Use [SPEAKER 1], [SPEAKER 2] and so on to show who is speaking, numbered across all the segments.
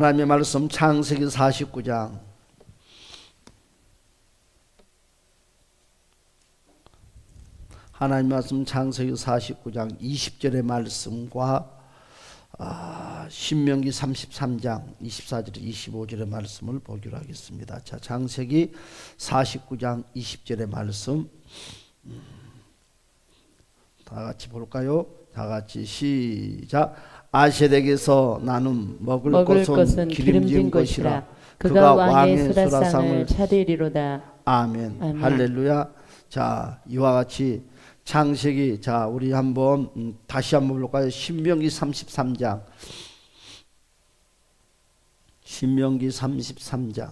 [SPEAKER 1] 하나님의 말씀 창세기 49장 하나님의 말씀 창세기 49장 20절의 말씀과 신명기 33장 24절 25절의 말씀을 보기로 하겠습니다. 자, 창세기 49장 20절의 말씀 다 같이 볼까요? 다 같이 시작. 아셀에게서 나는 먹을 것은 기름진 것이라 그가 왕의 수라상을 차리리로다. 아멘.
[SPEAKER 2] 아멘.
[SPEAKER 1] 할렐루야. 자, 이와 같이 창세기, 자 우리 한번 다시 한번 볼까요? 신명기 33장 신명기 33장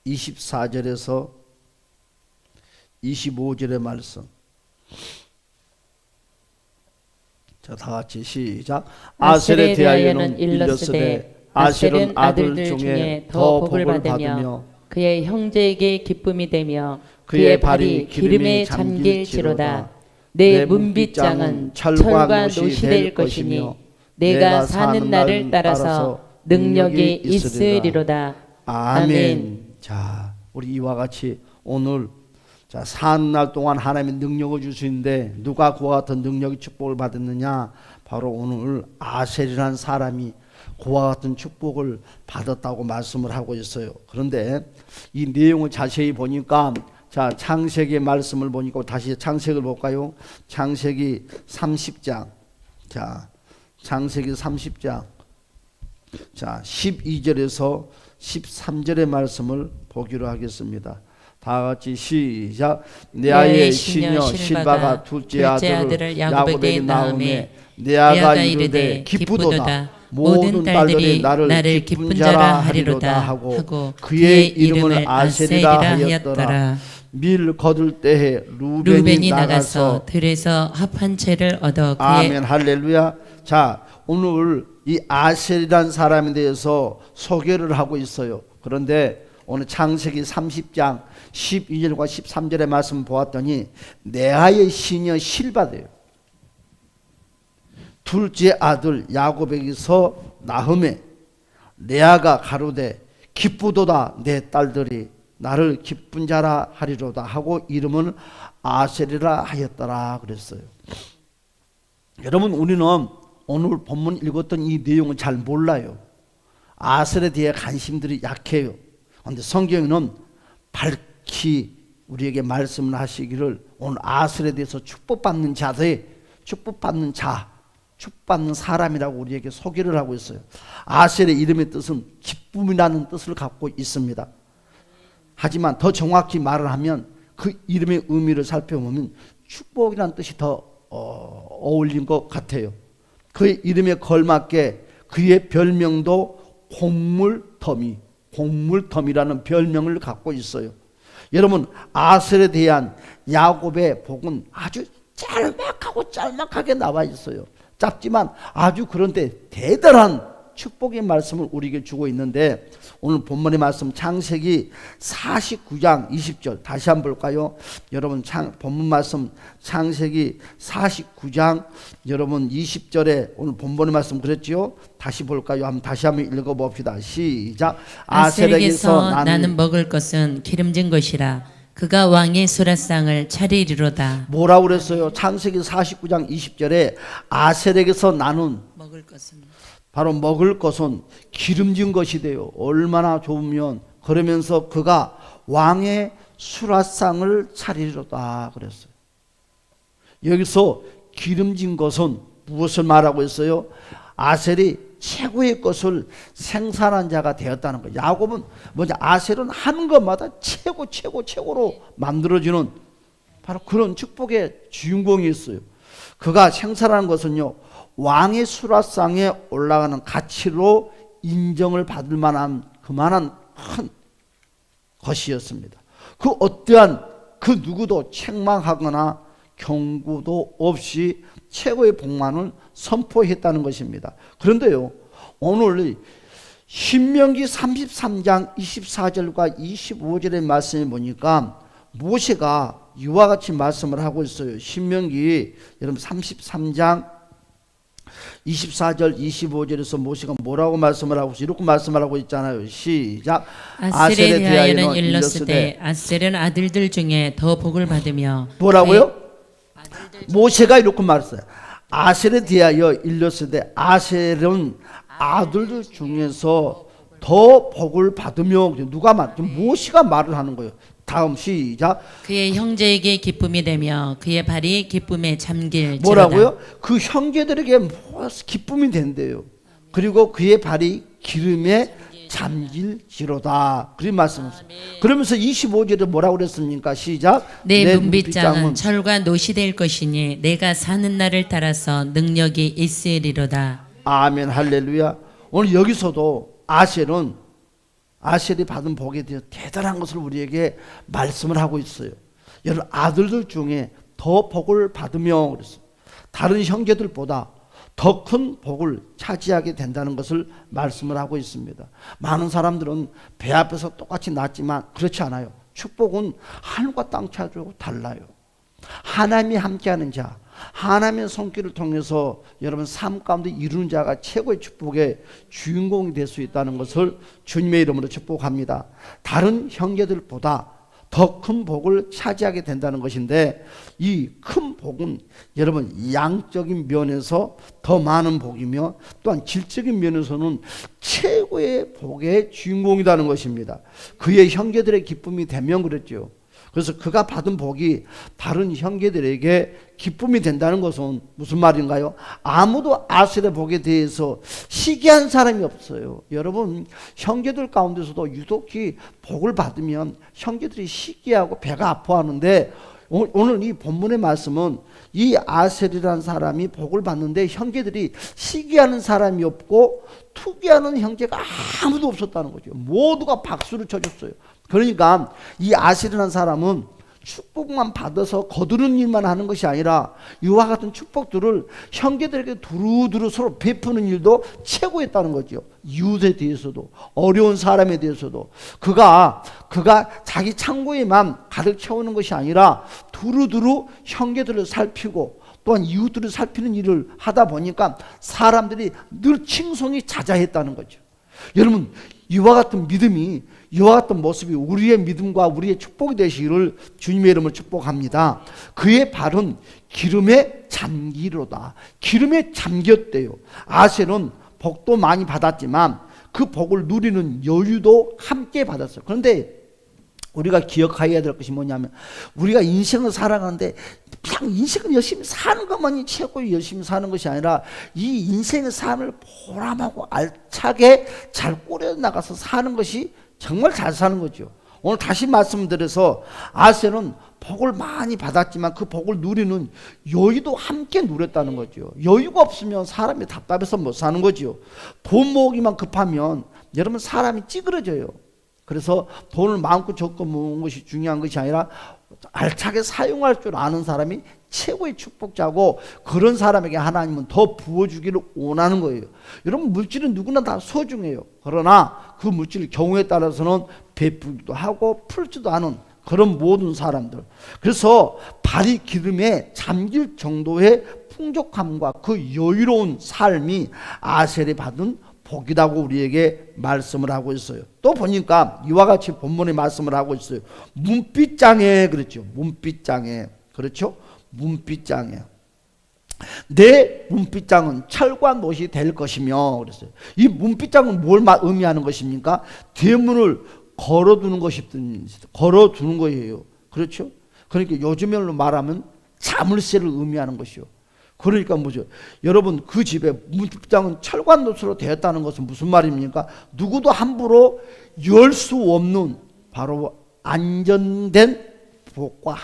[SPEAKER 1] 24절에서 25절의 말씀. 자, 다 같이 시작. 아셀에 대하여는 일렀으되 아셀은 아들 중에 더 복을 받으며
[SPEAKER 2] 그의 형제에게 기쁨이 되며 그의 발이 기름에 잠길지로다. 내 문빗장은 철과 노시 될 것이니 내가 사는 날을 따라서 능력이 있으리로다.
[SPEAKER 1] 아멘. 자, 우리 이와 같이 오늘 자, 사는 날 동안 하나님의 능력을 주시는데 누가 그와 같은 능력의 축복을 받았느냐? 바로 오늘 아셀이라는 사람이 그와 같은 축복을 받았다고 말씀을 하고 있어요. 그런데 이 내용을 자세히 보니까 자, 창세기의 말씀을 보니까 다시 창세기를 볼까요? 창세기 30장. 자, 창세기 30장. 자, 12절에서 13절의 말씀을 보기로 하겠습니다. 다 같이 시작. 레아의 시녀 실바가 둘째 아들을 야곱에게 낳음에 레아가 이르되 기쁘도다. 모든 딸들이 나를 기쁜 자라 하리로다 하고 그의 이름을 아셀이라 하였더라. 밀 거둘 때에 루벤이 나가서 들에서 합 한 채를 얻어 아멘. 할렐루야. 자, 오늘 이 아셀이라는 사람에 대해서 소개를 하고 있어요. 그런데 오늘 창세기 30장 12절과 13절의 말씀 보았더니 레아의 시녀 실바돼요. 둘째 아들 야곱에게서 낳음에 레아가 가로되 기쁘도다. 내 딸들이 나를 기쁜 자라 하리로다 하고 이름은 아셀이라 하였더라 그랬어요. 여러분, 우리는 오늘 본문 읽었던 이 내용을 잘 몰라요. 아셀에 대해 관심들이 약해요. 그런데 성경에는 밝히 우리에게 말씀을 하시기를 오늘 아셀에 대해서 축복받는 자들, 축복받는 자, 축복받는 사람이라고 우리에게 소개를 하고 있어요. 아셀의 이름의 뜻은 기쁨이라는 뜻을 갖고 있습니다. 하지만 더 정확히 말을 하면 그 이름의 의미를 살펴보면 축복이라는 뜻이 더 어울린 것 같아요. 그의 이름에 걸맞게 그의 별명도 곡물더미라는 별명을 갖고 있어요. 여러분, 아셀에 대한 야곱의 복은 아주 짤막하게 나와 있어요. 짧지만 아주 그런데 대단한 축복의 말씀을 우리에게 주고 있는데 오늘 본문의 말씀 창세기 49장 20절 다시 한번 볼까요? 여러분, 본문 말씀 창세기 49장 여러분 20절에 오늘 본문의 말씀 그랬지요? 다시 볼까요? 다시 한번 읽어봅시다. 시작.
[SPEAKER 2] 아셀에게서 나는 먹을 것은 기름진 것이라 그가 왕의 수라상을 차리리로다.
[SPEAKER 1] 뭐라고 그랬어요? 창세기 49장 20절에 아셀에게서 나는
[SPEAKER 2] 먹을 것은
[SPEAKER 1] 바로 먹을 것은 기름진 것이 돼요. 얼마나 좋으면. 그러면서 그가 왕의 수라상을 차리리로다 그랬어요. 여기서 기름진 것은 무엇을 말하고 있어요? 아셀이 최고의 것을 생산한 자가 되었다는 거예요. 야곱은 뭐냐? 아셀은 하는 것마다 최고로 만들어지는 바로 그런 축복의 주인공이었어요. 그가 생산한 것은요, 왕의 수라상에 올라가는 가치로 인정을 받을 만한 그만한 큰 것이었습니다. 그 어떠한 그 누구도 책망하거나 경고도 없이 최고의 복만을 선포했다는 것입니다. 그런데요, 오늘 신명기 33장 24절과 25절의 말씀을 보니까 모세가 이와 같이 말씀을 하고 있어요. 신명기 여러분 33장 24절 25절에서 모세가 뭐라고 말씀을 하고 이렇게 말씀을 하고 있잖아요. 시작.
[SPEAKER 2] 아셀에 대하여는 일렀으되 아셀은 아들들 중에 더 복을 받으며
[SPEAKER 1] 뭐라고요? 모세가 이렇게 말했어요. 아셀에 대하여 일렀으되 아셀은 아들들 중에서 더 복을 받으며 누가 말? 모세가 말을 하는 거예요. 다음 시작.
[SPEAKER 2] 그의 형제에게 기쁨이 되며 그의 발이 기쁨에 잠길지로다.
[SPEAKER 1] 뭐라고요? 그 형제들에게 기쁨이 된대요. 그리고 그의 발이 기름에 잠길지로다. 그런 말씀이었어요. 그러면서 25절에 뭐라고 그랬습니까? 시작.
[SPEAKER 2] 내 문빗장은 철과 노시 될 것이니 내가 사는 날을 따라서 능력이 있으리로다.
[SPEAKER 1] 아멘 할렐루야. 오늘 여기서도 아셀이 받은 복에 대해 대단한 것을 우리에게 말씀을 하고 있어요. 여러분 아들들 중에 더 복을 받으며 그랬어요. 다른 형제들보다 더 큰 복을 차지하게 된다는 것을 말씀을 하고 있습니다. 많은 사람들은 배 앞에서 똑같이 낳지만 그렇지 않아요. 축복은 하늘과 땅 차이로 달라요. 하나님이 함께하는 자, 하나님의 손길을 통해서 여러분 삶 가운데 이루는 자가 최고의 축복의 주인공이 될 수 있다는 것을 주님의 이름으로 축복합니다. 다른 형제들보다 더 큰 복을 차지하게 된다는 것인데 이 큰 복은 여러분 양적인 면에서 더 많은 복이며 또한 질적인 면에서는 최고의 복의 주인공이라는 것입니다. 그의 형제들의 기쁨이 되면 그랬죠. 그래서 그가 받은 복이 다른 형제들에게 기쁨이 된다는 것은 무슨 말인가요? 아무도 아셀의 복에 대해서 시기한 사람이 없어요. 여러분 형제들 가운데서도 유독히 복을 받으면 형제들이 시기하고 배가 아파하는데 오늘 이 본문의 말씀은 이 아셀이라는 사람이 복을 받는데 형제들이 시기하는 사람이 없고 투기하는 형제가 아무도 없었다는 거죠. 모두가 박수를 쳐줬어요. 그러니까 이 아셀이라는 사람은 축복만 받아서 거두는 일만 하는 것이 아니라 이와 같은 축복들을 형제들에게 두루두루 서로 베푸는 일도 최고였다는 거죠. 이웃에 대해서도 어려운 사람에 대해서도 그가 자기 창고에만 가득 채우는 것이 아니라 두루두루 형제들을 살피고 또한 이웃들을 살피는 일을 하다 보니까 사람들이 늘 칭송이 자자했다는 거죠. 여러분 이와 같은 믿음이 이와 같은 모습이 우리의 믿음과 우리의 축복이 되시기를 주님의 이름을 축복합니다. 그의 발은 기름에 잠기로다. 기름에 잠겼대요. 아셀은 복도 많이 받았지만 그 복을 누리는 여유도 함께 받았어요. 그런데 우리가 기억해야 될 것이 뭐냐면 우리가 인생을 살아가는데 그냥 인생을 열심히 사는 것만이 최고의 열심히 사는 것이 아니라 이 인생의 삶을 보람하고 알차게 잘 꾸려나가서 사는 것이 정말 잘 사는 거죠. 오늘 다시 말씀드려서 아셀은 복을 많이 받았지만 그 복을 누리는 여유도 함께 누렸다는 거죠. 여유가 없으면 사람이 답답해서 못 사는 거죠. 돈 모으기만 급하면 여러분 사람이 찌그러져요. 그래서 돈을 마음껏 적금 모으는 것이 중요한 것이 아니라 알차게 사용할 줄 아는 사람이 최고의 축복자고 그런 사람에게 하나님은 더 부어주기를 원하는 거예요. 여러분 물질은 누구나 다 소중해요. 그러나 그 물질 경우에 따라서는 베풀기도 하고 풀지도 않은 그런 모든 사람들. 그래서 발이 기름에 잠길 정도의 풍족함과 그 여유로운 삶이 아셀이 받은 복이라고 우리에게 말씀을 하고 있어요. 또 보니까 이와 같이 본문에 말씀을 하고 있어요. 문빗장에 그랬죠. 문빗장에 그렇죠. 문빗장에 내 문빗장은 철과 못이 될 것이며 그랬어요. 이 문빗장은 뭘 의미하는 것입니까? 대문을 걸어두는 걸어두는 거예요. 그렇죠. 그러니까 요즘으로 말하면 자물쇠를 의미하는 것이요. 그러니까 뭐죠? 여러분 그 집에 문빗장은 철관노수로 되었다는 것은 무슨 말입니까? 누구도 함부로 열 수 없는 바로 안전된 복과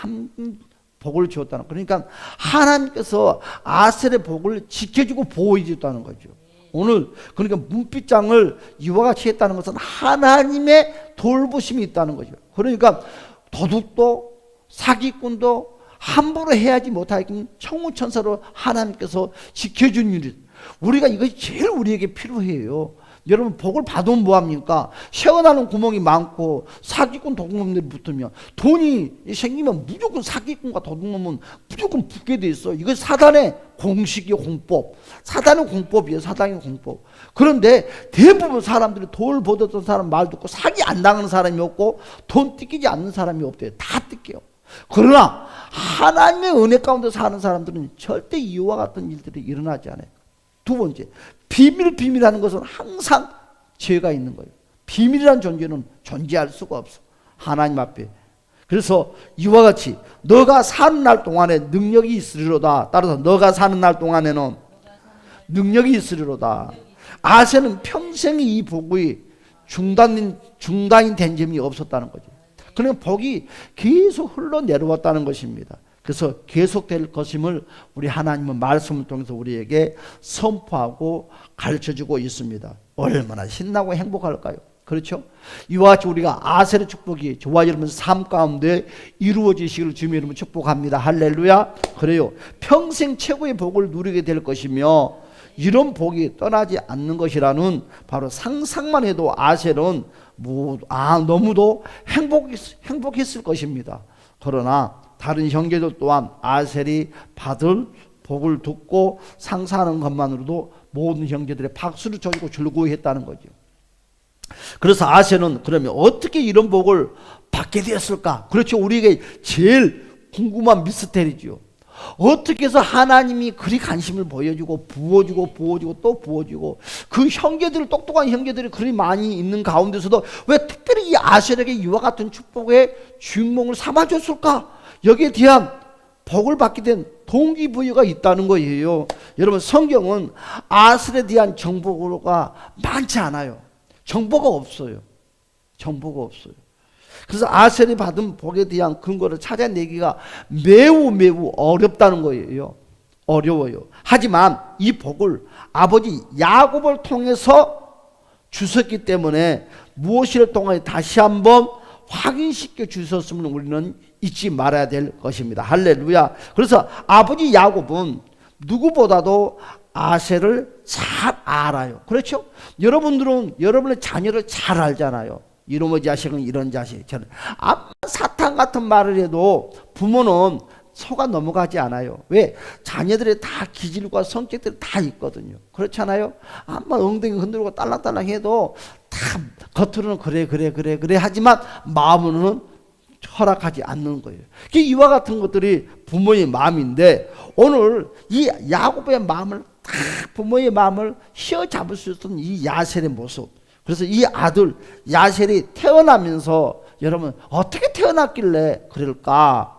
[SPEAKER 1] 복을 주었다는 거예요. 그러니까 하나님께서 아셀의 복을 지켜주고 보호해 줬다는 거죠. 오늘 그러니까 문빗장을 이와 같이 했다는 것은 하나님의 돌보심이 있다는 거죠. 그러니까 도둑도 사기꾼도 함부로 해야지 못하게끔 청우천사로 하나님께서 지켜준 일이 우리가 이것이 제일 우리에게 필요해요. 여러분 복을 받으면 뭐합니까? 새어나는 구멍이 많고 사기꾼 도둑놈들이 붙으면 돈이 생기면 무조건 사기꾼과 도둑놈은 무조건 붙게 돼 있어. 이거 사단의 공식이요, 공법. 사단의 공법이에요, 사단의 공법. 그런데 대부분 사람들이 돈을 벌었던 사람 말 듣고 사기 안 당하는 사람이 없고 돈 뜯기지 않는 사람이 없대요. 다 뜯겨요. 그러나 하나님의 은혜 가운데 사는 사람들은 절대 이와 같은 일들이 일어나지 않아요. 두 번째, 비밀하는 것은 항상 죄가 있는 거예요. 비밀이라는 존재는 존재할 수가 없어, 하나님 앞에. 그래서 이와 같이 너가 사는 날 동안에 능력이 있으리로다. 따라서 너가 사는 날 동안에는 능력이 있으리로다. 아세는 평생 이 복이 중단이 된 점이 없었다는 거죠. 그러면 복이 계속 흘러내려왔다는 것입니다. 그래서 계속될 것임을 우리 하나님은 말씀을 통해서 우리에게 선포하고 가르쳐주고 있습니다. 얼마나 신나고 행복할까요? 그렇죠? 이와 같이 우리가 아셀의 축복이 저와 여러분 삶 가운데 이루어지시기를 주님의 이름으로 축복합니다. 할렐루야. 그래요. 평생 최고의 복을 누리게 될 것이며 이런 복이 떠나지 않는 것이라는 바로 상상만 해도 아셀은 너무도 행복했을 것입니다. 그러나 다른 형제들 또한 아셀이 받을 복을 듣고 상상하는 것만으로도 모든 형제들의 박수를 쳐주고 즐거워했다는 거죠. 그래서 아셀은 그러면 어떻게 이런 복을 받게 되었을까? 그렇죠. 우리에게 제일 궁금한 미스테리죠. 어떻게 해서 하나님이 그리 관심을 보여주고 부어주고 또 부어주고 그 형제들, 똑똑한 형제들이 그리 많이 있는 가운데서도 왜 특별히 이 아셀에게 이와 같은 축복의 주인공을 삼아줬을까? 여기에 대한 복을 받게 된 동기부여가 있다는 거예요. 여러분, 성경은 아셀에 대한 정보가 많지 않아요. 정보가 없어요. 그래서 아셀이 받은 복에 대한 근거를 찾아내기가 매우 어렵다는 거예요. 어려워요. 하지만 이 복을 아버지 야곱을 통해서 주셨기 때문에 무엇을 통해 다시 한번 확인시켜 주셨음을 우리는 잊지 말아야 될 것입니다. 할렐루야. 그래서 아버지 야곱은 누구보다도 아셀을 잘 알아요. 그렇죠? 여러분들은 여러분의 자녀를 잘 알잖아요. 이놈의 자식은 이런 자식처럼. 아마 사탄 같은 말을 해도 부모는 속아 넘어가지 않아요. 왜? 자녀들의 다 기질과 성격들이 다 있거든요. 그렇잖아요? 아마 엉덩이 흔들고 딸랑딸랑 해도 다 겉으로는 그래 하지만 마음으로는 허락하지 않는 거예요. 이와 같은 것들이 부모의 마음인데 오늘 이 야곱의 마음을 다 부모의 마음을 휘어잡을 수 있었던 이 야셀의 모습. 그래서 이 아들 야셀이 태어나면서 여러분 어떻게 태어났길래 그럴까?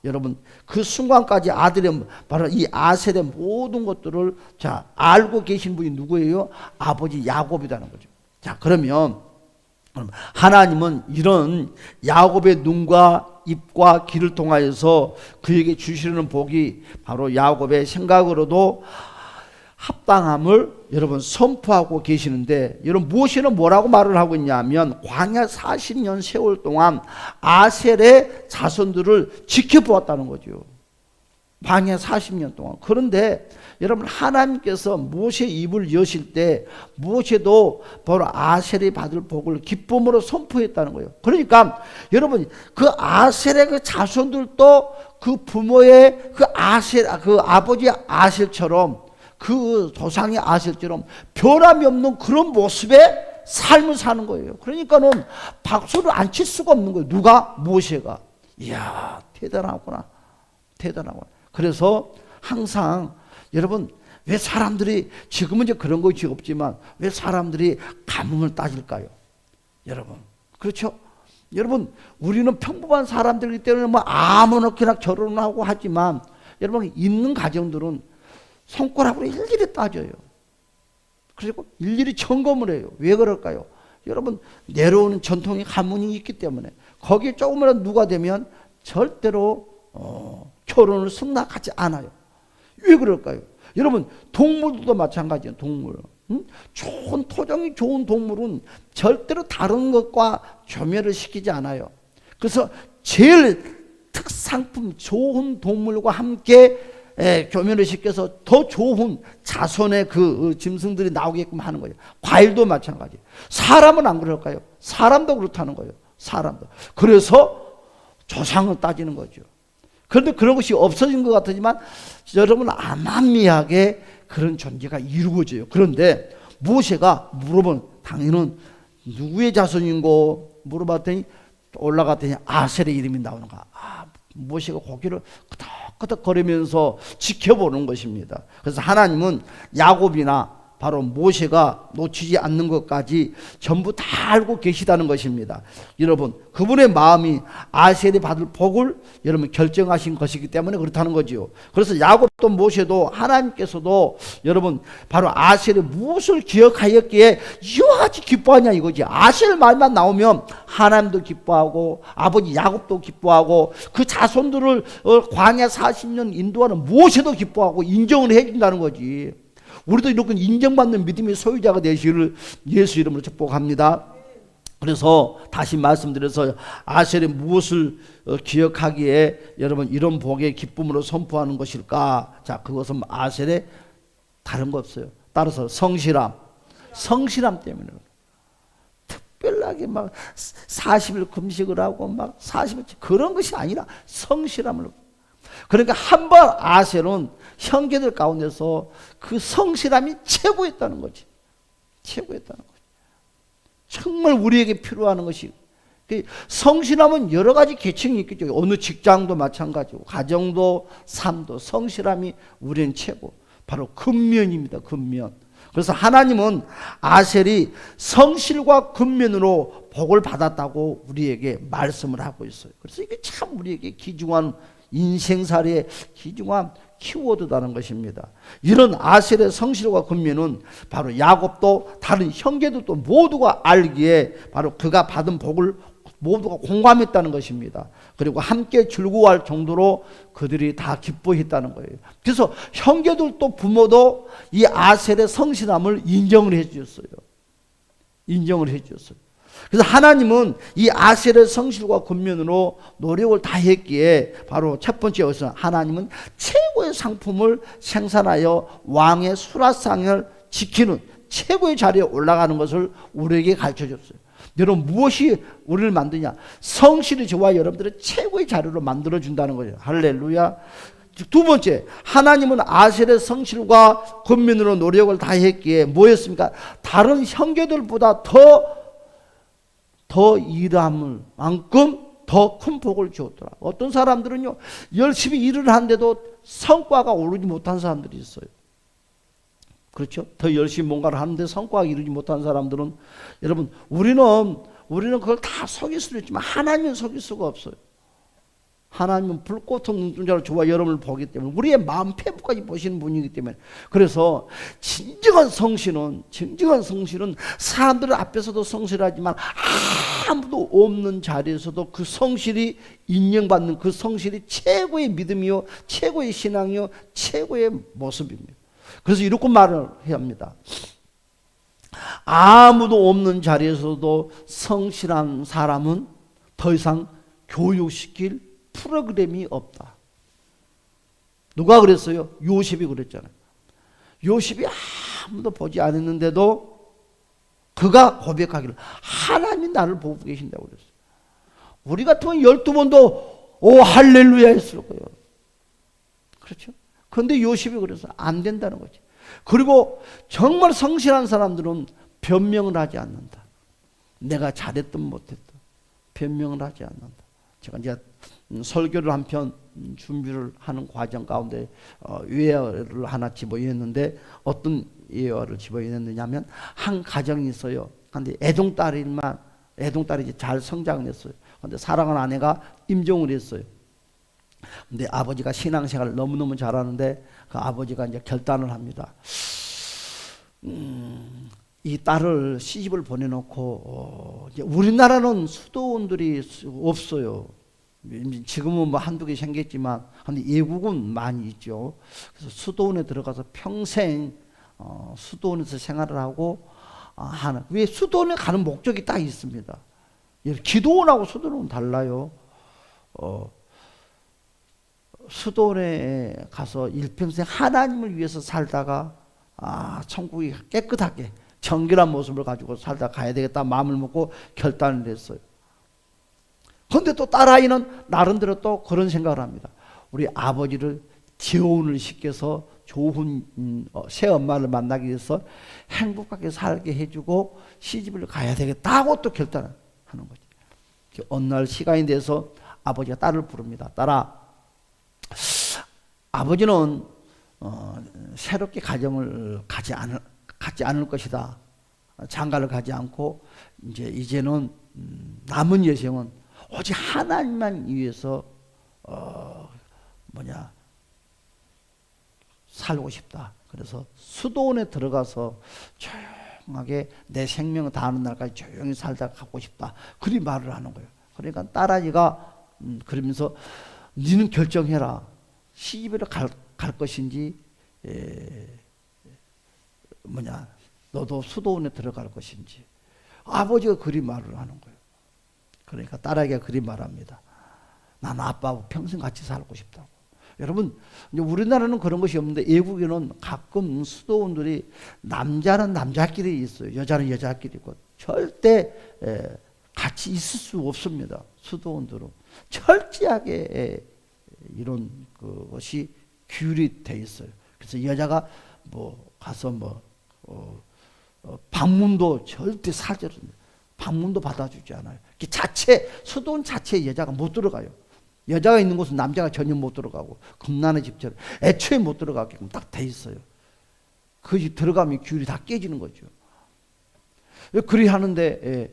[SPEAKER 1] 여러분 그 순간까지 아들의 바로 이 아셀의 모든 것들을 자 알고 계신 분이 누구예요? 아버지 야곱이라는 거죠. 자 그러면 하나님은 이런 야곱의 눈과 입과 귀를 통하여서 그에게 주시려는 복이 바로 야곱의 생각으로도 합당함을 여러분 선포하고 계시는데 여러분 무엇이나 뭐라고 말을 하고 있냐면 광야 40년 세월 동안 아셀의 자손들을 지켜보았다는 거죠. 광야 40년 동안. 그런데 여러분 하나님께서 모세의 입을 여실 때 모세도 바로 아셀이 받을 복을 기쁨으로 선포했다는 거예요. 그러니까 여러분 그 아셀의 그 자손들도 그 부모의 그 아버지 아셀처럼 그 조상의 아셀처럼 변함이 없는 그런 모습의 삶을 사는 거예요. 그러니까는 박수를 안 칠 수가 없는 거예요. 누가? 모세가. 이야 대단하구나. 그래서 항상 여러분 왜 사람들이 지금은 이제 그런 것이 없지만 왜 사람들이 가뭄을 따질까요? 여러분 그렇죠? 여러분 우리는 평범한 사람들이기 때문에 뭐 아무렇게나 결혼하고 하지만 여러분 있는 가정들은 손가락으로 일일이 따져요. 그리고 일일이 점검을 해요. 왜 그럴까요? 여러분 내려오는 전통의 가문이 있기 때문에 거기에 조금이라도 누가 되면 절대로 결혼을 승낙하지 않아요. 왜 그럴까요? 여러분 동물들도 마찬가지예요. 동물 좋은 토종이 좋은 동물은 절대로 다른 것과 조멸을 시키지 않아요. 그래서 제일 특상품 좋은 동물과 함께 교면을 시켜서 더 좋은 자손의 그 짐승들이 나오게끔 하는 거예요. 과일도 마찬가지. 사람은 안 그럴까요? 사람도 그렇다는 거예요. 사람도. 그래서 조상을 따지는 거죠. 그런데 그런 것이 없어진 것 같지만 여러분 암암리하게 그런 존재가 이루어져요. 그런데 모세가 물어본 당연은 누구의 자손인고 물어봤더니 올라갔더니 아셀의 이름이 나오는 거야. 모세가 고개를 끄덕끄덕거리면서 지켜보는 것입니다. 그래서 하나님은 야곱이나 바로 모세가 놓치지 않는 것까지 전부 다 알고 계시다는 것입니다. 여러분 그분의 마음이 아셀이 받을 복을 여러분 결정하신 것이기 때문에 그렇다는 거지요. 그래서 야곱도 모세도 하나님께서도 여러분 바로 아셀이 무엇을 기억하였기에 이와 같이 기뻐하냐 이거지. 아셀 말만 나오면 하나님도 기뻐하고 아버지 야곱도 기뻐하고 그 자손들을 광야 40년 인도하는 모세도 기뻐하고 인정을 해준다는 거지. 우리도 이렇게 인정받는 믿음의 소유자가 되시기를 예수 이름으로 축복합니다. 그래서 다시 말씀드려서 아셀이 무엇을 기억하기에 여러분 이런 복의 기쁨으로 선포하는 것일까? 자, 그것은 아셀의 다른 거 없어요. 따라서 성실함 때문에 특별하게 막 40일 금식을 하고 막 40일 그런 것이 아니라 성실함을. 그러니까 한 번 아셀은 형제들 가운데서 그 성실함이 최고였다는 거지. 최고였다는 거지. 정말 우리에게 필요한 것이 성실함은 여러 가지 계층이 있겠죠. 어느 직장도 마찬가지고 가정도 삶도 성실함이 우리는 최고. 바로 근면입니다. 근면. 그래서 하나님은 아셀이 성실과 근면으로 복을 받았다고 우리에게 말씀을 하고 있어요. 그래서 이게 참 우리에게 귀중한 인생살이의 귀중한 키워드라는 것입니다. 이런 아셀의 성실과 근면은 바로 야곱도 다른 형제들도 모두가 알기에 바로 그가 받은 복을 모두가 공감했다는 것입니다. 그리고 함께 즐거워할 정도로 그들이 다 기뻐했다는 거예요. 그래서 형제들도 부모도 이 아셀의 성실함을 인정을 해 주셨어요. 인정을 해 주셨어요. 그래서 하나님은 이 아셀의 성실과 근면으로 노력을 다했기에 바로 첫 번째 것은 하나님은 최고의 상품을 생산하여 왕의 수라상을 지키는 최고의 자리에 올라가는 것을 우리에게 가르쳐줬어요. 여러분 무엇이 우리를 만드냐? 성실이 저와 여러분들의 최고의 자리로 만들어준다는 거예요. 할렐루야. 두 번째, 하나님은 아셀의 성실과 근면으로 노력을 다했기에 뭐였습니까? 다른 형제들보다 더 일함을 만큼 더 큰 복을 주었더라. 어떤 사람들은요 열심히 일을 하는데도 성과가 오르지 못한 사람들이 있어요. 그렇죠? 더 열심히 뭔가를 하는데 성과가 이루지 못한 사람들은 여러분 우리는 그걸 다 속일 수도 있지만 하나님은 속일 수가 없어요. 하나님은 불꽃 눈동자로 저와 여러분을 보기 때문에 우리의 마음 폐부까지 보시는 분이기 때문에 그래서 진정한 성실은 사람들 앞에서도 성실하지만 아무도 없는 자리에서도 그 성실이 인정받는 그 성실이 최고의 믿음이요 최고의 신앙이요 최고의 모습입니다. 그래서 이렇게 말을 해야 합니다. 아무도 없는 자리에서도 성실한 사람은 더 이상 교육시킬 프로그램이 없다. 누가 그랬어요? 요셉이 그랬잖아요. 요셉이 아무도 보지 않았는데도 그가 고백하기를 하나님이 나를 보고 계신다고 그랬어요. 우리 같으면 12번도 오 할렐루야 했을 거예요. 그렇죠? 그런데 요셉이 그래서 안 된다는 거지. 그리고 정말 성실한 사람들은 변명을 하지 않는다. 내가 잘했든 못했든 변명을 하지 않는다. 제가 이제 설교를 한 편 준비를 하는 과정 가운데 예화를 하나 집어넣었는데 어떤 예화를 집어넣었느냐면 한 가정이 있어요. 근데 애동딸이 이제 잘 성장을 했어요. 근데 사랑하는 아내가 임종을 했어요. 근데 아버지가 신앙생활을 너무너무 잘하는데 그 아버지가 이제 결단을 합니다. 이 딸을 시집을 보내놓고 이제 우리나라는 수도원들이 없어요. 지금은 뭐 한두 개 생겼지만 근데 외국은 많이 있죠. 그래서 수도원에 들어가서 평생 수도원에서 생활을 하고 하는. 왜 수도원에 가는 목적이 딱 있습니다. 기도원하고 수도원은 달라요. 수도원에 가서 일평생 하나님을 위해서 살다가 천국이 깨끗하게 정결한 모습을 가지고 살다 가야 되겠다 마음을 먹고 결단을 했어요. 그런데 또 딸아이는 나름대로 또 그런 생각을 합니다. 우리 아버지를 재혼을 시켜서 좋은 새 엄마를 만나기 위해서 행복하게 살게 해주고 시집을 가야 되겠다고 또 결단을 하는 거지. 어느 날 시간이 돼서 아버지가 딸을 부릅니다. 딸아, 아버지는 새롭게 가정을 갖지 않을 것이다. 장가를 가지 않고 이제는 남은 여생은 오직 하나님만 위해서 살고 싶다. 그래서 수도원에 들어가서 조용하게 내 생명을 다하는 날까지 조용히 살다 가고 싶다. 그리 말을 하는 거예요. 그러니까 딸아이가 그러면서 너는 결정해라. 시집을 갈 것인지 너도 수도원에 들어갈 것인지. 아버지가 그리 말을 하는 거예요. 그러니까 딸아이가 그리 말합니다. 난 아빠하고 평생 같이 살고 싶다고. 여러분, 우리나라는 그런 것이 없는데 외국에는 가끔 수도원들이 남자는 남자끼리 있어요. 여자는 여자끼리 있고 절대 같이 있을 수 없습니다. 수도원들은 철저하게 이런 것이 규율이 돼 있어요. 그래서 여자가 가서 방문도 절대 사절은 방문도 받아주지 않아요. 수도원 자체에 여자가 못 들어가요. 여자가 있는 곳은 남자가 전혀 못 들어가고 금난의 집처럼 애초에 못 들어가게끔 딱 돼 있어요. 그 집 들어가면 규율이 다 깨지는 거죠. 그리 하는데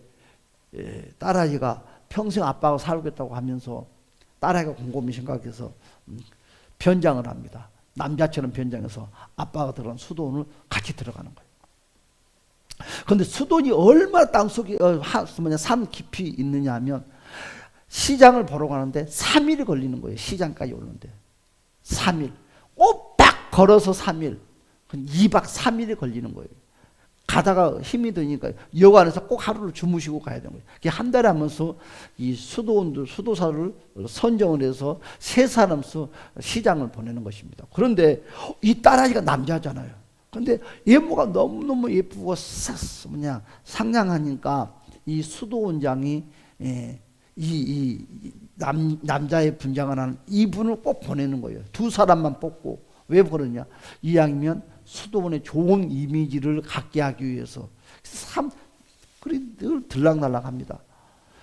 [SPEAKER 1] 딸아이가 평생 아빠하고 살겠다고 하면서 딸아이가 곰곰이 생각해서 변장을 합니다. 남자처럼 변장해서 아빠가 들어간 수도원을 같이 들어가는 거예요. 그런데 수도원이 얼마나 땅속에 산 깊이 있느냐 하면 시장을 보러 가는데 3일이 걸리는 거예요. 시장까지 오는데 3일 꼬박 걸어서 3일 2박 3일이 걸리는 거예요. 가다가 힘이 드니까 여관에서 꼭 하루를 주무시고 가야 되는 거예요. 한 달에 하면서 이 수도사를 선정을 해서 3사람씩 시장을 보내는 것입니다. 그런데 이 딸아이가 남자잖아요. 그런데 외모가 너무너무 예쁘고 상냥하니까 이 수도원장이 남자의 분장을 하는 이분을 꼭 보내는 거예요. 2사람만 뽑고. 왜 그러냐? 이왕이면 수도원의 좋은 이미지를 갖게 하기 위해서. 늘 들락날락합니다.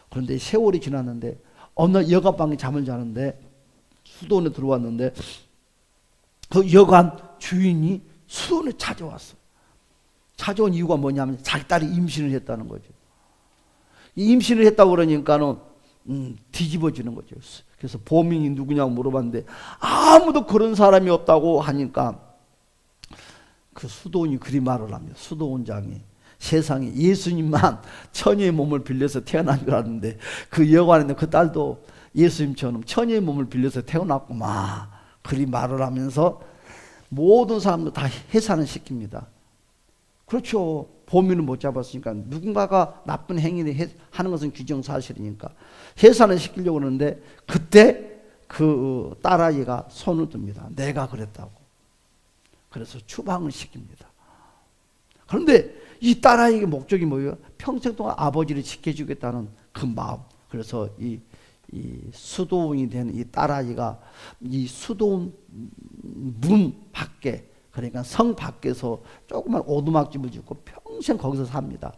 [SPEAKER 1] 그런데 세월이 지났는데 어느 여관방에 잠을 자는데 수도원에 들어왔는데 그 여관 주인이 수도원에 찾아왔어. 찾아온 이유가 뭐냐면 자기 딸이 임신을 했다는 거죠. 임신을 했다고 그러니까는 뒤집어지는 거죠. 그래서 범인이 누구냐고 물어봤는데 아무도 그런 사람이 없다고 하니까 그 수도원이 그리 말을 합니다. 수도원장이 세상에 예수님만 처녀의 몸을 빌려서 태어난 줄 알았는데 그 여관에 있는 그 딸도 예수님처럼 처녀의 몸을 빌려서 태어났구만. 그리 말을 하면서 모든 사람들 다 해산을 시킵니다. 그렇죠. 범인을 못 잡았으니까 누군가가 나쁜 행위를 하는 것은 규정사실이니까 해산을 시키려고 하는데 그때 그 딸아이가 손을 듭니다. 내가 그랬다고. 그래서 추방을 시킵니다. 그런데 이 딸아이의 목적이 뭐예요? 평생 동안 아버지를 지켜주겠다는 그 마음. 그래서 이 수도원이 된 이 딸아이가 이 수도원 문 밖에, 그러니까 성 밖에서 조그만 오두막집을 짓고 평생 거기서 삽니다.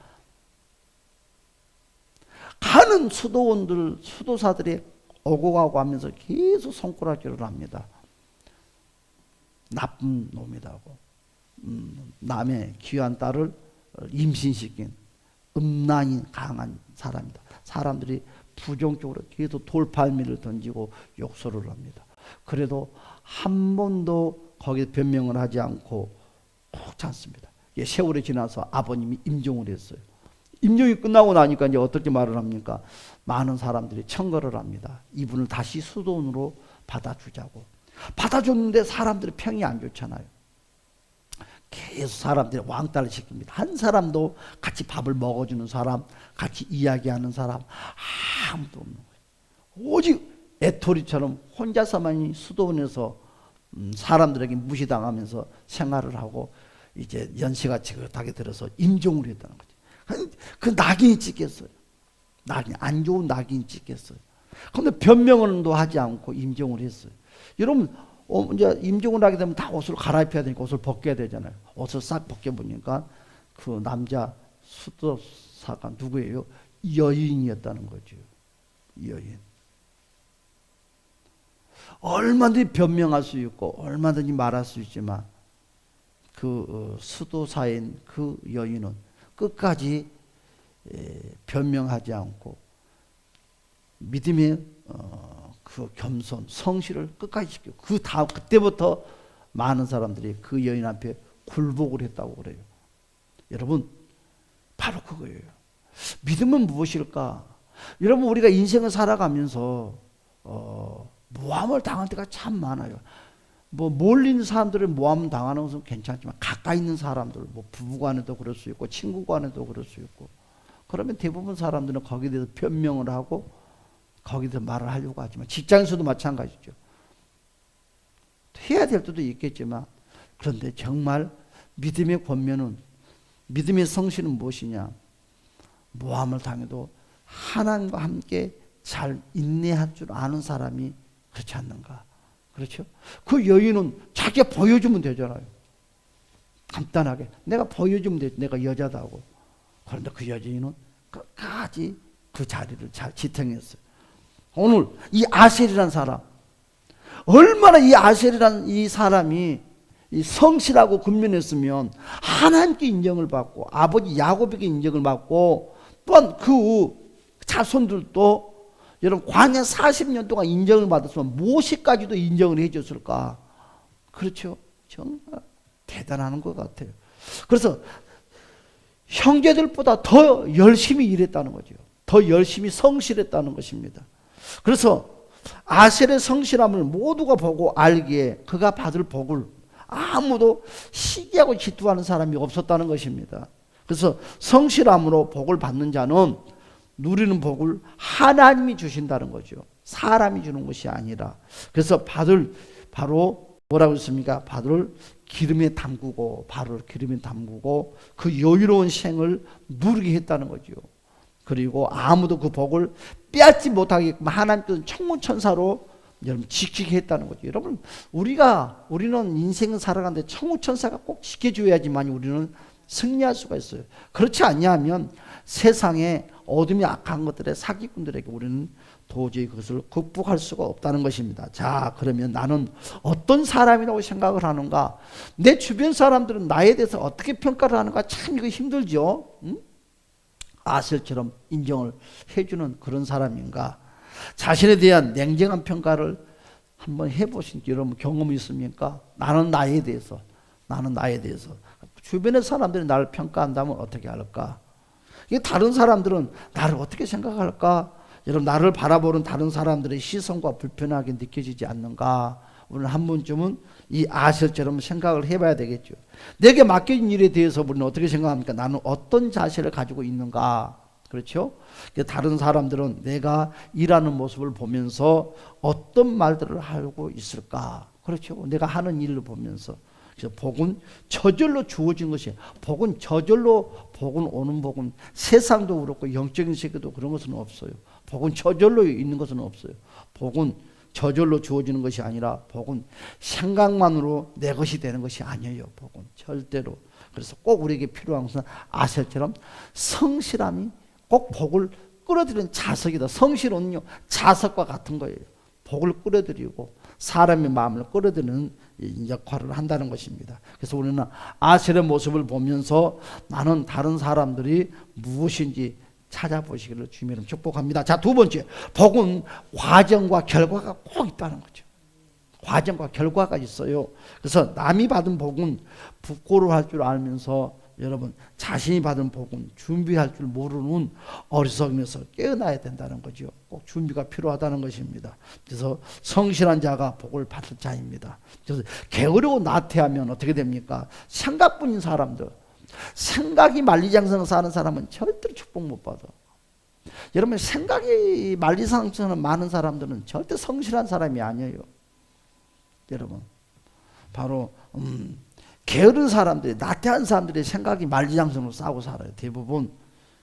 [SPEAKER 1] 가는 수도사들이 오고 가고 하면서 계속 손가락질을 합니다. 나쁜 놈이라고. 남의 귀한 딸을 임신시킨 음란이 강한 사람이다. 사람들이 부정적으로 계속 돌팔미를 던지고 욕설을 합니다. 그래도 한 번도 거기에 변명을 하지 않고 꼭 참습니다. 세월이 지나서 아버님이 임종을 했어요. 임종이 끝나고 나니까 이제 어떻게 말을 합니까? 많은 사람들이 청거를 합니다. 이분을 다시 수도원으로 받아주자고. 받아줬는데 사람들이 평이 안 좋잖아요. 계속 사람들이 왕따를 시킵니다. 한 사람도 같이 밥을 먹어주는 사람, 같이 이야기하는 사람 아무도 없는 거예요. 오직 애토리처럼 혼자서만 수도원에서 사람들에게 무시당하면서 생활을 하고 이제 연세가 지긋하게 들어서 임종을 했다는 거죠. 그 낙인이 찍혔어요. 낙인, 안 좋은 낙인이 찍혔어요. 그런데 변명도 하지 않고 임종을 했어요. 여러분 이제 임종을 하게 되면 다 옷을 갈아입혀야 되니까 옷을 벗겨야 되잖아요. 옷을 싹 벗겨보니까 그 남자 수도사가 누구예요? 여인이었다는 거죠. 여인. 얼마든지 변명할 수 있고 얼마든지 말할 수 있지만 그 수도사인 그 여인은 끝까지 변명하지 않고 믿음의 그 겸손, 성실을 끝까지 지키고 그때부터 많은 사람들이 그 여인 앞에 굴복을 했다고 그래요. 여러분 바로 그거예요. 믿음은 무엇일까? 여러분 우리가 인생을 살아가면서 모함을 당할 때가 참 많아요. 뭐 멀리 있는 사람들은 모함 당하는 것은 괜찮지만 가까이 있는 사람들, 뭐 부부간에도 그럴 수 있고 친구간에도 그럴 수 있고 그러면 대부분 사람들은 거기에 대해서 변명을 하고 거기에 대해서 말을 하려고 하지만 직장에서도 마찬가지죠. 해야 될 때도 있겠지만 그런데 정말 믿음의 권면은 믿음의 성실은 무엇이냐? 모함을 당해도 하나님과 함께 잘 인내할 줄 아는 사람이 그렇지 않는가? 그렇죠? 그 여인은 자기가 보여주면 되잖아요. 간단하게 내가 보여주면 되지. 내가 여자다고. 그런데 그 여인은 끝까지 그 자리를 잘 지탱했어요. 오늘 이 아셀이라는 사람 얼마나 이 아셀이라는 이 사람이 이 성실하고 근면했으면 하나님께 인정을 받고 아버지 야곱에게 인정을 받고 또한 그 자손들도 여러분 광야 40년 동안 인정을 받았으면 모세까지도 인정을 해줬을까? 그렇죠? 정말 대단한 것 같아요. 그래서 형제들보다 더 열심히 일했다는 거죠. 더 열심히 성실했다는 것입니다. 그래서 아셀의 성실함을 모두가 보고 알기에 그가 받을 복을 아무도 시기하고 질투하는 사람이 없었다는 것입니다. 그래서 성실함으로 복을 받는 자는 누리는 복을 하나님이 주신다는 거죠. 사람이 주는 것이 아니라. 그래서 받을 바로 뭐라고 했습니까? 받을 기름에 담그고 발을 기름에 담그고 그 여유로운 생을 누리게 했다는 거죠. 그리고 아무도 그 복을 빼앗지 못하게끔 하나님께서 청문천사로 여러분 지키게 했다는 거죠. 여러분 우리는 인생을 살아가는데 청문천사가 꼭 지켜줘야지만 우리는 승리할 수가 있어요. 그렇지 않냐면 세상에 어둠이 악한 것들의 사기꾼들에게 우리는 도저히 그것을 극복할 수가 없다는 것입니다. 자, 그러면 나는 어떤 사람이라고 생각을 하는가? 내 주변 사람들은 나에 대해서 어떻게 평가를 하는가? 참 이거 힘들죠. 응? 아셀처럼 인정을 해주는 그런 사람인가? 자신에 대한 냉정한 평가를 한번 해보신 여러분 경험이 있습니까? 나는 나에 대해서 주변의 사람들이 나를 평가한다면 어떻게 할까? 다른 사람들은 나를 어떻게 생각할까? 여러분 나를 바라보는 다른 사람들의 시선과 불편하게 느껴지지 않는가? 오늘 한 번쯤은 이 아셀처럼 생각을 해봐야 되겠죠. 내게 맡겨진 일에 대해서 우리는 어떻게 생각합니까? 나는 어떤 자세를 가지고 있는가? 그렇죠? 다른 사람들은 내가 일하는 모습을 보면서 어떤 말들을 하고 있을까? 그렇죠? 내가 하는 일을 보면서. 그래서 복은 저절로 주어진 것이에요. 복은 저절로 복은 오는 복은 세상도 그렇고 영적인 세계도 그런 것은 없어요. 복은 저절로 있는 것은 없어요. 복은 저절로 주어지는 것이 아니라 복은 생각만으로 내 것이 되는 것이 아니에요. 복은 절대로. 그래서 꼭 우리에게 필요한 것은 아셀처럼 성실함이 꼭 복을 끌어들이는 자석이다. 성실은요 자석과 같은 거예요. 복을 끌어들이고 사람의 마음을 끌어들이는 역할을 한다는 것입니다. 그래서 우리는 아셀의 모습을 보면서 나는 다른 사람들이 무엇인지 찾아보시기를 주님으로 축복합니다. 자, 두 번째, 복은 과정과 결과가 꼭 있다는 거죠. 과정과 결과가 있어요. 그래서 남이 받은 복은 부끄러워할 줄 알면서 여러분 자신이 받은 복은 준비할 줄 모르는 어리석음에서 깨어나야 된다는 거죠. 꼭 준비가 필요하다는 것입니다. 그래서 성실한 자가 복을 받을 자입니다. 그래서 게으르고 나태하면 어떻게 됩니까? 생각뿐인 사람들, 생각이 만리장성 사는 사람은 절대로 축복 못 받아. 여러분 생각이 만리장성은 많은 사람들은 절대 성실한 사람이 아니에요. 여러분 바로 게으른 사람들이, 나태한 사람들의 생각이 만리장성으로 싸고 살아요. 대부분.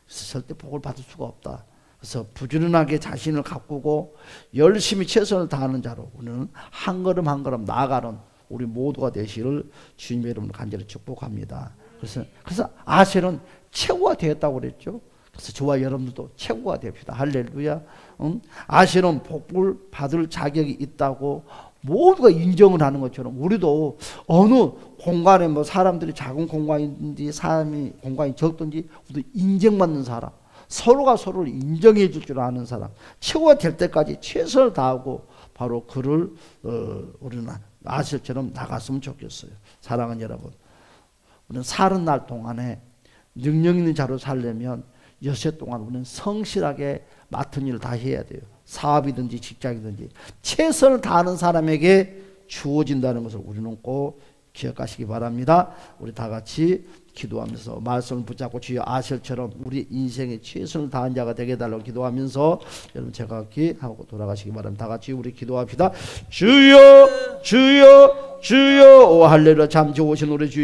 [SPEAKER 1] 그래서 절대 복을 받을 수가 없다. 그래서 부지런하게 자신을 가꾸고 열심히 최선을 다하는 자로 우리는 한 걸음 한 걸음 나아가는 우리 모두가 되시를 주님의 이름으로 간절히 축복합니다. 그래서 아셀은 최고가 되었다고 그랬죠. 그래서 저와 여러분들도 최고가 됩시다. 할렐루야. 아셀은 복을 받을 자격이 있다고 모두가 인정을 하는 것처럼 우리도 어느 공간에 뭐 사람들이 작은 공간인지 사람이 공간이 적든지 우리도 인정받는 사람, 서로가 서로를 인정해 줄 줄 아는 사람, 최고가 될 때까지 최선을 다하고 바로 그를 우리는 아셀처럼 나갔으면 좋겠어요. 사랑하는 여러분, 우리는 사는 날 동안에 능력 있는 자로 살려면 여세 동안 우리는 성실하게 맡은 일을 다 해야 돼요. 사업이든지 직장이든지 최선을 다하는 사람에게 주어진다는 것을 우리는 꼭 기억하시기 바랍니다. 우리 다 같이 기도하면서 말씀을 붙잡고 주여 아셀처럼 우리 인생에 최선을 다한 자가 되게 해달라고 기도하면서 여러분 제가 같이 하고 돌아가시기 바랍니다. 다 같이 우리 기도합시다. 주여 주여 주여. 오 할렐루야. 참 좋으신 우리 주여.